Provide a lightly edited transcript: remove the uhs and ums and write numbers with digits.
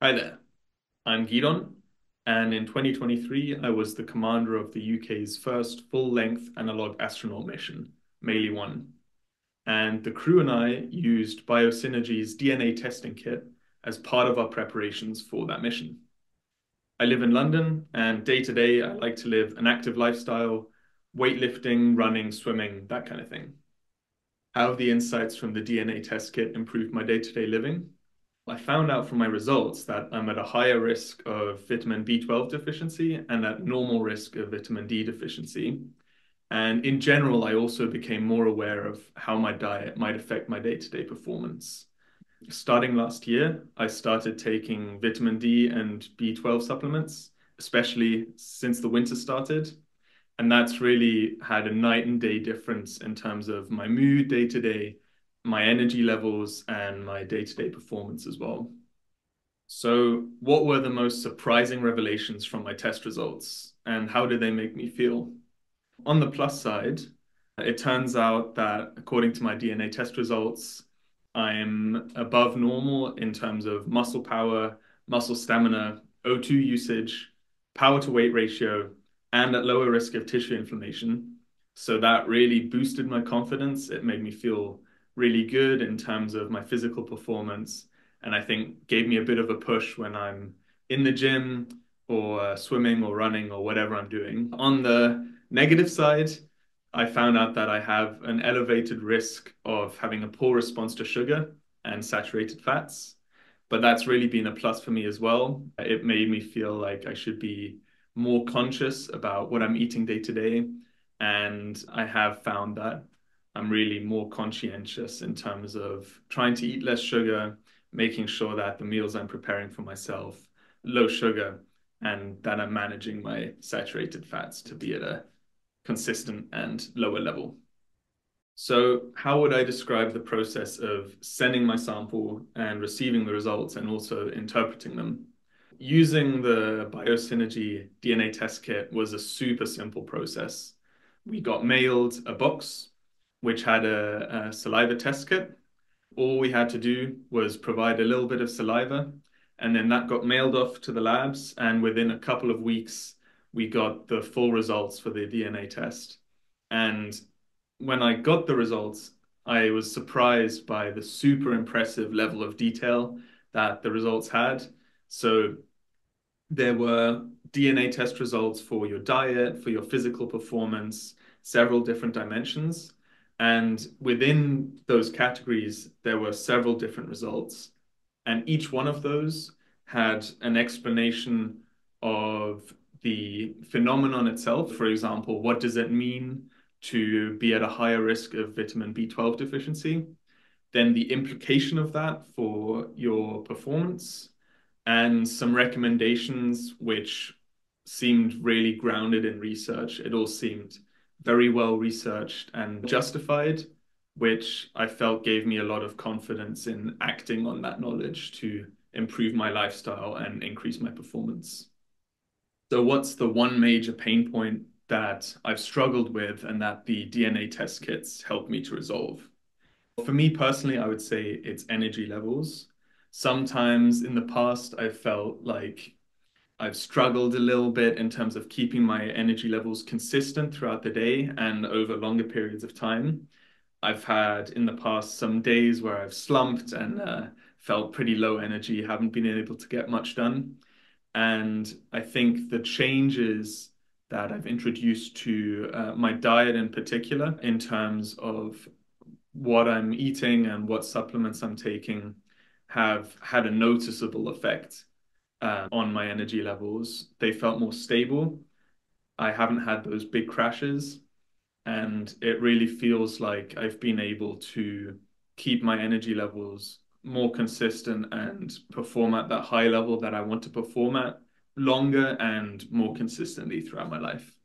Hi there, I'm Gidon, and in 2023, I was the commander of the UK's first full-length analog astronaut mission, Meili 1. And the crew and I used Biosynergy's DNA testing kit as part of our preparations for that mission. I live in London, and day to day, I like to live an active lifestyle, weightlifting, running, swimming, that kind of thing. How have the insights from the DNA test kit improved my day-to-day living? I found out from my results that I'm at a higher risk of vitamin B12 deficiency and at normal risk of vitamin D deficiency. And in general, I also became more aware of how my diet might affect my day-to-day performance. Starting last year, I started taking vitamin D and B12 supplements, especially since the winter started. And that's really had a night and day difference in terms of my mood day to day, my energy levels, and my day-to-day performance as well. So, what were the most surprising revelations from my test results, and how did they make me feel? On the plus side, it turns out that according to my DNA test results, I'm above normal in terms of muscle power, muscle stamina, O2 usage, power to weight ratio, and at lower risk of tissue inflammation. So that really boosted my confidence. It made me feel really good in terms of my physical performance, and I think gave me a bit of a push when I'm in the gym or swimming or running or whatever I'm doing. On the negative side, I found out that I have an elevated risk of having a poor response to sugar and saturated fats. But that's really been a plus for me as well. It made me feel like I should be more conscious about what I'm eating day to day. And I have found that I'm really more conscientious in terms of trying to eat less sugar, making sure that the meals I'm preparing for myself, low sugar, and that I'm managing my saturated fats to be at a consistent and lower level. So, how would I describe the process of sending my sample and receiving the results and also interpreting them? Using the Biosynergy DNA test kit was a super simple process. We got mailed a box which had a saliva test kit. All we had to do was provide a little bit of saliva, and then that got mailed off to the labs. And within a couple of weeks, we got the full results for the DNA test. And when I got the results, I was surprised by the super impressive level of detail that the results had. So there were DNA test results for your diet, for your physical performance, several different dimensions. And within those categories, there were several different results. And each one of those had an explanation of the phenomenon itself. For example, what does it mean to be at a higher risk of vitamin B12 deficiency? Then the implication of that for your performance, and some recommendations which seemed really grounded in research. It all seemed very well researched and justified, which I felt gave me a lot of confidence in acting on that knowledge to improve my lifestyle and increase my performance. So, what's the one major pain point that I've struggled with and that the DNA test kits helped me to resolve? For me personally, I would say it's energy levels. Sometimes in the past, I've felt like I've struggled a little bit in terms of keeping my energy levels consistent throughout the day and over longer periods of time. I've had in the past some days where I've slumped and felt pretty low energy, haven't been able to get much done. And I think the changes that I've introduced to my diet in particular, in terms of what I'm eating and what supplements I'm taking, have had a noticeable effect on my energy levels. They felt more stable. I haven't had those big crashes, and it really feels like I've been able to keep my energy levels more consistent and perform at that high level that I want to perform at longer and more consistently throughout my life.